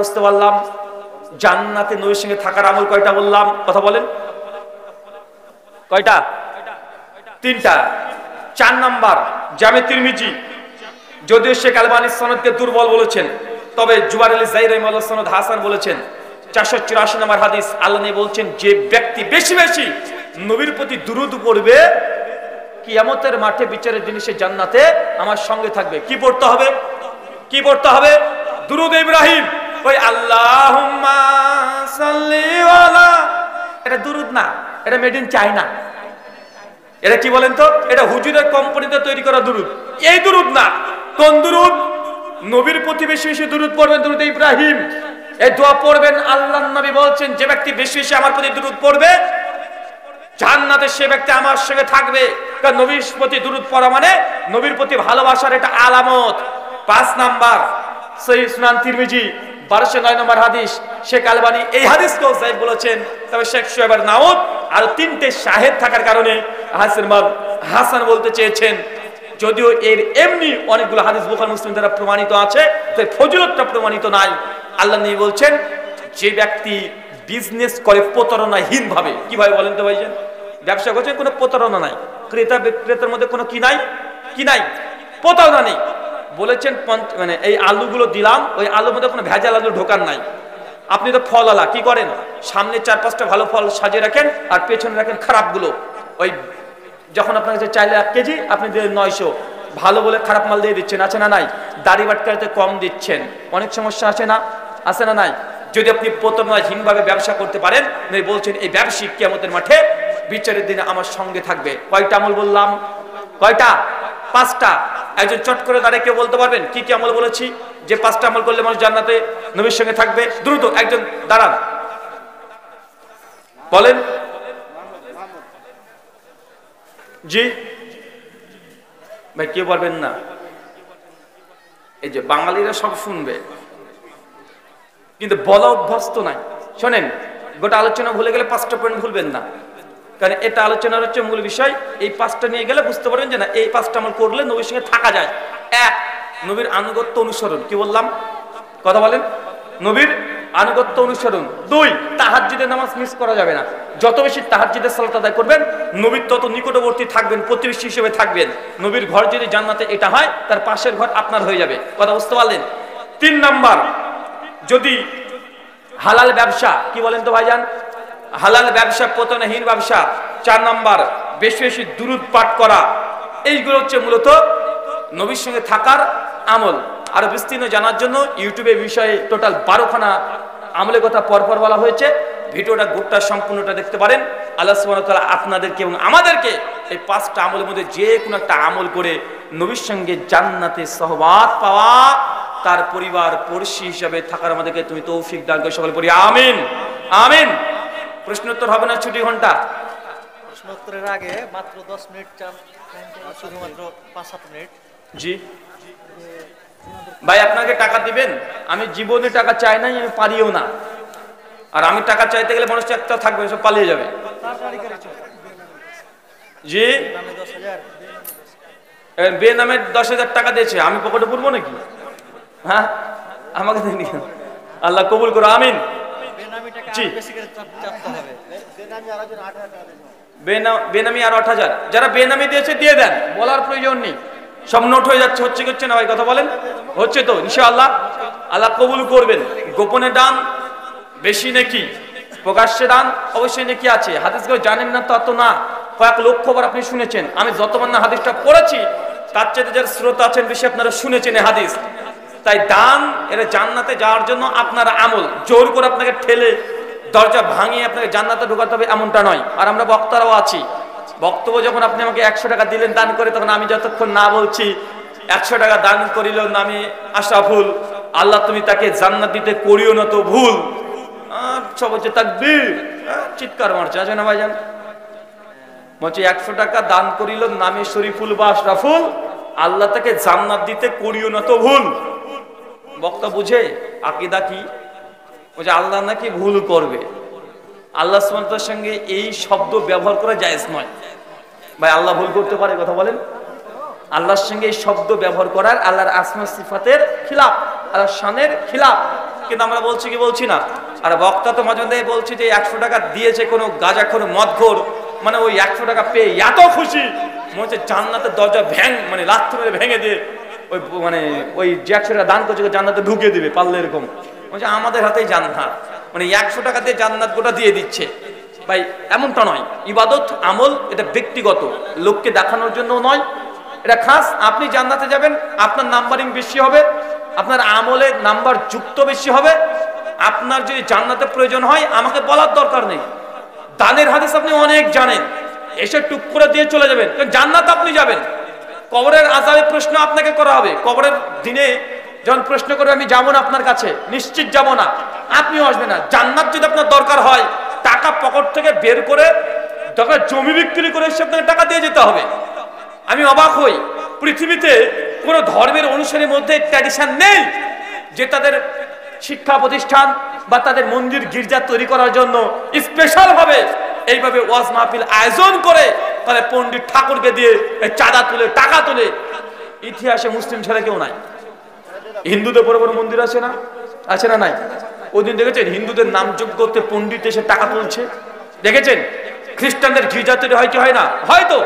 বুঝতে পারলাম জান্নাতে নবীর সঙ্গে থাকার আমল কয়টা বললাম, কথা বলেন কয়টা? তিনটা। 4 নাম্বার জামে তিরমিজি, যদিও শেখ আলবানী সনদকে দুর্বল বলেছেন, তবে জুবার আলী জাহির রাহিমাহুল্লাহ সনদ হাসান বলেছেন। 484 নম্বর হাদিস, আল্লাহ নবী বলছেন যে ব্যক্তি বেশি বেশি নবীর প্রতি দুরূদ পড়বে কিয়ামতের মাঠে বিচারের দিনে সে জান্নাতে আমার সঙ্গে থাকবে। কি পড়তে হবে? কি পড়তে হবে? দুরূদ ইব্রাহিম। ওই আল্লাহুম্মা সাল্লি আলা, এটা দুরূদ না, এটা মেড ইন চায়না। এটা কি বলেন তো? এটা হুজুরের কোম্পানিতে তৈরি করা দুরূদ। এই দুরূদ না। কোন দুরূদ? নবীর প্রতি বেশি বেশি দুরূদ পড়বেন, দুরূদ ইব্রাহিম। এই দোয়া পড়বেন। আল্লাহর নবী বলছেন যে ব্যক্তি বেশি বেশি আমার প্রতি দুরূদ পড়বে জান্নাতে সে ব্যক্তি আমার সঙ্গে থাকবে। কারণ নবীর প্রতি দুরূদ পড়া মানে নবীর প্রতি ভালোবাসার এটা আলামত। 5 নাম্বার সহিহ সুনান তিরমিজি 1209 নম্বর হাদিস, শেখ আলবানী এই হাদিসকেও যাই বলেছেন, তবে শেখ শুআয়ব নাউদ আর 3টে শাহেদ থাকার কারণে হাসান বলতে চেয়েছেন। যদিও এর এমনি অনেকগুলো হাদিস বুখারী মুসলিম দ্বারা প্রমাণিত আছে, তাই ফজিলতটা প্রমাণিত নাই। আল্লাহ নবী বলছেন যে ব্যক্তি বিজনেস করে প্রতারণাহীন ভাবে, কিভাবে বলেন তো ভাইজান? ব্যবসা করছে কোনো প্রতারণা নাই, ক্রেতা বিক্রেতার মধ্যে কোনো কি নাই, কি নাই, প্রতারণা নেই। বলেছেন মানে এই আলুগুলো দিলাম, ওই আলুর মধ্যে কোনো ভেজাল আলু ঢোকার নাই। আপনি তো ফলওয়ালা, কি করেন? সামনে 4-5টা ভালো ফল সাজিয়ে রাখেন আর পেছনে রাখেন খারাপগুলো। ওই যখন আপনার কাছে চাইলে 1 কেজি, আপনি দিলেন 900, ভালো বলে খারাপ মাল দিয়ে দিচ্ছেন, আছে না নাই? দাড়ি বাটকারিতে কম দিচ্ছেন, অনেক সমস্যা আছে না, আছে না নাই? যদি আপনি প্রতারণাহীনভাবে ব্যবসা করতে পারেন, বলছেন এই ব্যবসায়িক কিয়ামতের মাঠে বিচারের দিনে আমার সঙ্গে থাকবে। কয়টা আমল বললাম? কয়টা? 5টা। একজন চট করে দাঁড়িয়ে কেউ বলতে পারবেন কি কি আমল বলেছি, যে 5টা আমল করলে মানুষ জান্নাতে নবীর সঙ্গে থাকবে? দ্রুত একজন দাঁড়ান, বলেন। জি ভাই, কেউ পারবেন না? এই যে বাঙালিরা সব শুনবে কিন্তু বলা অভ্যস্ত নাই। শোনেন, গোটা আলোচনা ভুলে গেলে 5টা পয়েন্ট ভুলবেন না, কারণ এটা আলোচনার হচ্ছে মূল বিষয়। এই 5টা নিয়ে গেলে বুঝতে পারবেন যে না, এই 5টা আমল করলে নবীর সঙ্গে থাকা যায়। 1, নবীর আনুগত্য অনুসরণ। কি বললাম? কথা বলেন। নবীর আনুগত্য অনুসরণ। 2, তাহাজ্জুদের নামাজ মিস করা যাবে না। যত বেশি তাহাজ্জুদের সালাত আদায় করবেন, নবীর তত নিকটবর্তী থাকবেন, প্রতিবেশী হিসেবে থাকবেন। নবীর ঘর যদি জান্নাতে এটা হয়, তার পাশের ঘর আপনার হয়ে যাবে। কথা বুঝতে পারলেন? 3 নাম্বার, যদি হালাল ব্যবসা, কি বলেন তো ভাইজান? হালাল ব্যবসা, প্রতারণাহীন ব্যবসা। 4 নাম্বার, বেশি বেশি দুরূদ পাঠ করা। এইগুলো হচ্ছে মূলত নবীর সঙ্গে থাকার আমল। আরো বিস্তীর্ণ জানার জন্য ইউটিউবে বিষয়ে টোটাল 12খানা আমলের কথা পরপর বলা হয়েছে। ভিডিওটা গোটা সম্পূর্ণটা দেখতে পারেন। আল্লাহ সুবহানাহু ওয়া তাআলা আপনাদেরকে এবং আমাদেরকে এই 5টা আমলের মধ্যে যে কোনো একটা আমল করে নবীর সঙ্গে জান্নাতে সহবাত পাওয়া, তার পরিবার পড়শি হিসাবে থাকার আমাদেরকে তুমি তৌফিক দান করে। সকলে পড়ি আমিন, আমিন। প্রশ্নোত্তর হবে না ছুটি ঘন্টা? প্রশ্নোত্তরের আগে মাত্র 10 মিনিট, শুধুমাত্র 5-7 মিনিট। জি ভাই, আপনাকে টাকা দিবেন? আমি জীবনে টাকা চাই নাই, আমি পারিও না। আর আমি টাকা চাইতে গেলে মানুষ একটা থাকবে, সব পালিয়ে যাবে। জি, বেনামে 10,000 টাকা দিয়েছে, আমি পকেটে পুরবো নাকি? হ্যাঁ, আমাকে দেয়নি। আল্লাহ কবুল করো, আমিন। বেনামি আর 8,000, যারা বেনামি দিয়েছে দিয়ে দেন, বলার প্রয়োজন নেই। সব নোট হয়ে যাচ্ছে, হচ্ছে কি হচ্ছে না ভাই? কথা বলেন। হচ্ছে তো ইনশাআল্লাহ। আল্লাহ কবুল করবেন। গোপনে দান বেশি নেকি, প্রকাশ্যে দান অবশ্যই নেকি আছে। হাদিসগুলো জানেন না তত না, কয়েক লক্ষবার আপনি শুনেছেন। আমি যতবার না হাদিসটা পড়েছি, তার চাইতে যারা শ্রোতা আছেন বেশি আপনারা শুনেছেন এই হাদিস। তাই দান এটা জান্নাতে যাওয়ার জন্য আপনার আমল। জোর করে আপনাকে ঠেলে দরজা ভাঙিয়ে আপনাকে জান্নাতে ঢোকাতে হবে এমনটা নয়। আর আমরা বক্তারাও আছি, বক্তব্য যখন আপনি আমাকে 100 টাকা দিলেন দান করে, তখন আমি যতক্ষণ না বলছি 100 টাকা দান করিল আমি আশরাফুল, আল্লাহ তুমি তাকে জান্নাত দিতে করিও না তো ভুল, সব হচ্ছে তাকবীর, চিৎকার মারছে, আছে না ভাইজান? বলছে 100 টাকা দান করিল নামে শরীফুল বা আশরাফুল, আল্লাহ তাকে জান্নাত দিতে করিও না তো ভুল। বক্তা বুঝে আকীদা কি? বলছে আল্লাহ নাকি ভুল করবে। আল্লাহ সুবহানাহু ওয়া তাআলার সঙ্গে এই শব্দ ব্যবহার করা জায়েজ নয়। ভাই, আল্লাহ ভুল করতে পারে? কথা বলেন। আল্লাহর সঙ্গে এই শব্দ ব্যবহার করার আল্লাহর আসমা সিফাতের খিলাফ, আল্লাহর শানের খিলাফ। কিন্তু আমরা বলছি কি বলছি না। আর বক্তা তো মাঝে মাঝে বলছে যে 100 টাকা দিয়েছে কোনো গাঁজাখোর মদখোর, মানে ওই 100 টাকা পেয়ে এত খুশি মনে হচ্ছে জান্নাতের দরজা মানে লাথি মেরে ভেঙে দিয়ে ওই মানে ওই যে 100 টাকা দান করছে জান্নাতে ঢুকিয়ে দিবে পারলে, এরকম বলছে আমাদের হাতেই জান্নাত, মানে 100 টাকা দিয়ে জান্নাত গোটা দিয়ে দিচ্ছে। ভাই এমনটা নয়, ইবাদত আমল এটা ব্যক্তিগত, লোককে দেখানোর জন্য নয়, এটা খাস। আপনি জান্নাতে যাবেন, আপনার নাম্বারিং বেশি হবে, আপনার আমলে নাম্বার যুক্ত বেশি হবে। আপনার যদি জান্নাতের প্রয়োজন হয় আমাকে বলার দরকার নেই, দানের হাদিস আপনি অনেক জানেন, এসে টুক করে দিয়ে চলে যাবেন, জান্নাত আপনি যাবেন। কবরের আযাবের প্রশ্ন আপনাকে করা হবে, কবরের দিনে যখন প্রশ্ন করবে আমি যাবো না আপনার কাছে, নিশ্চিত যাবো না, আপনিও আসবেন না। জান্নাত যদি আপনার দরকার হয় টাকা পকেট থেকে বের করে দরকার জমি বিক্রি করে এসে আপনাকে টাকা দিয়ে যেতে হবে। আমি অবাক হই, পৃথিবীতে কোনো ধর্মের অনুসারীর মধ্যে ট্র্যাডিশন নেই যে তাদের শিক্ষা প্রতিষ্ঠান বা তাদের মন্দির গির্জা তৈরি করার জন্য স্পেশাল ভাবে এইভাবে ওয়াজ মাহফিল আয়োজন করে তাহলে পণ্ডিত ঠাকুরকে দিয়ে চাঁদা তুলে টাকা তুলে। ইতিহাসে মুসলিম ছেলে কেউ নাই। হিন্দুদের বড় বড় মন্দির আছে না, আছে না নাই? ওই দিন দেখেছেন হিন্দুদের নামযোগ্যতে পণ্ডিত এসে টাকা তুলছে, দেখেছেন? খ্রিস্টানদের গির্জা তৈরি হয় কি হয় না? হয়তো